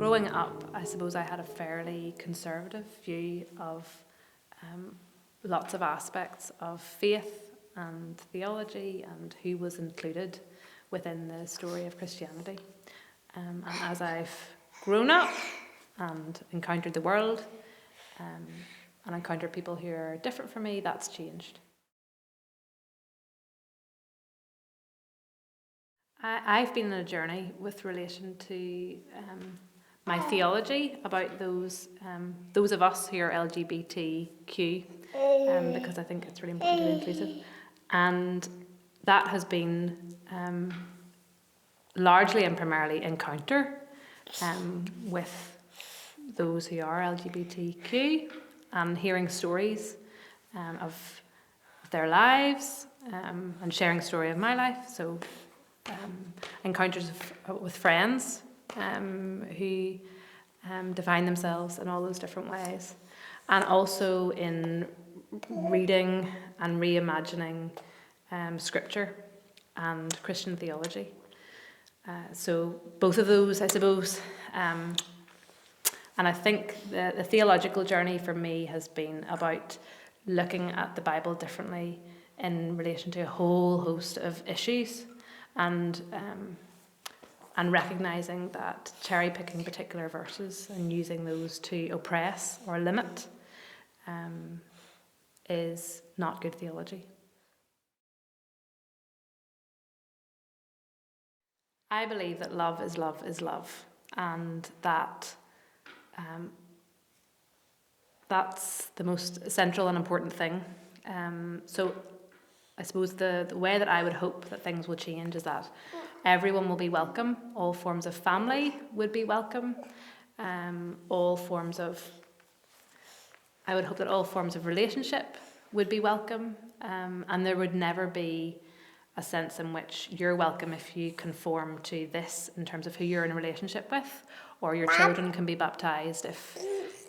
growing up, I suppose I had a fairly conservative view of lots of aspects of faith and theology and who was included within the story of Christianity. And as I've grown up and encountered the world and encountered people who are different from me, that's changed. I've been on a journey with relation to my theology about those of us who are LGBTQ, because I think it's really important to be inclusive. And that has been largely and primarily encounter with those who are LGBTQ and hearing stories of their lives and sharing the story of my life. So encounters with friends who define themselves in all those different ways, and also in reading and reimagining scripture and Christian theology. So both of those, I suppose, and I think the theological journey for me has been about looking at the Bible differently in relation to a whole host of issues, and recognising that cherry-picking particular verses and using those to oppress or limit is not good theology. I believe that love is love is love, and that that's the most central and important thing. So I suppose the way that I would hope that things will change is that everyone will be welcome. All forms of family would be welcome. I would hope that all forms of relationship would be welcome. And there would never be a sense in which you're welcome if you conform to this in terms of who you're in a relationship with, or your children can be baptised if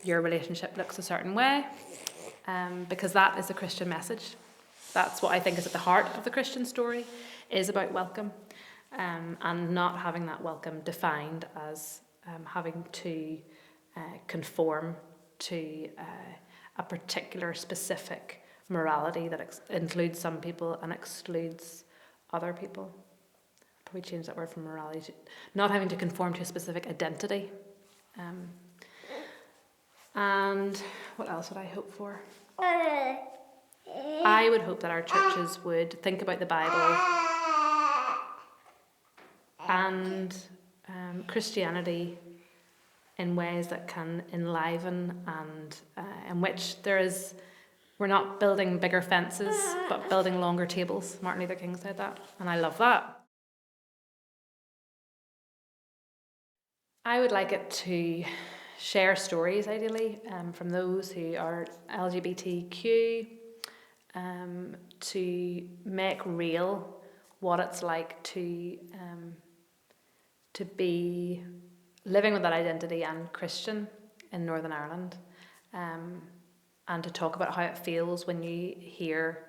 your relationship looks a certain way, because that is the Christian message. That's what I think is at the heart of the Christian story, is about welcome, and not having that welcome defined as having to conform to a particular specific morality that includes some people and excludes other people. Probably change that word from morality to not having to conform to a specific identity. And what else would I hope for? I would hope that our churches would think about the Bible and Christianity in ways that can enliven and in which we're not building bigger fences, but building longer tables. Martin Luther King said that, and I love that. I would like it to share stories, ideally, from those who are LGBTQ, to make real what it's like to be living with that identity and Christian in Northern Ireland, and to talk about how it feels when you hear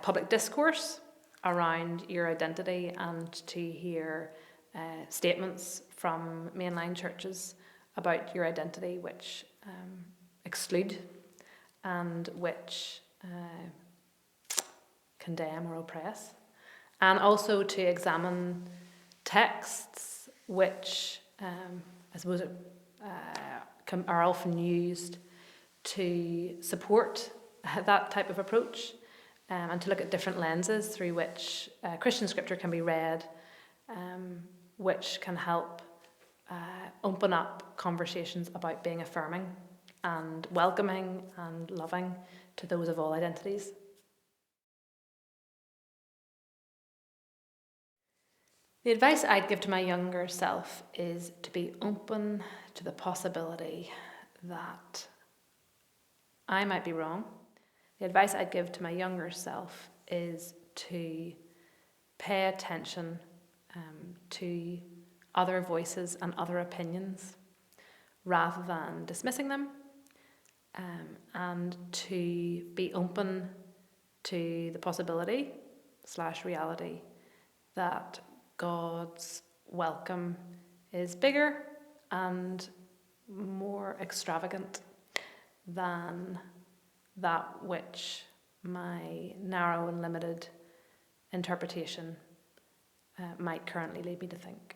public discourse around your identity, and to hear statements from mainline churches about your identity which exclude and which condemn or oppress, and also to examine texts which I suppose are often used to support that type of approach, and to look at different lenses through which Christian scripture can be read, which can help open up conversations about being affirming and welcoming and loving to those of all identities. The advice I'd give to my younger self is to be open to the possibility that I might be wrong. The advice I'd give to my younger self is to pay attention to other voices and other opinions rather than dismissing them, and to be open to the possibility / reality that God's welcome is bigger and more extravagant than that which my narrow and limited interpretation might currently lead me to think.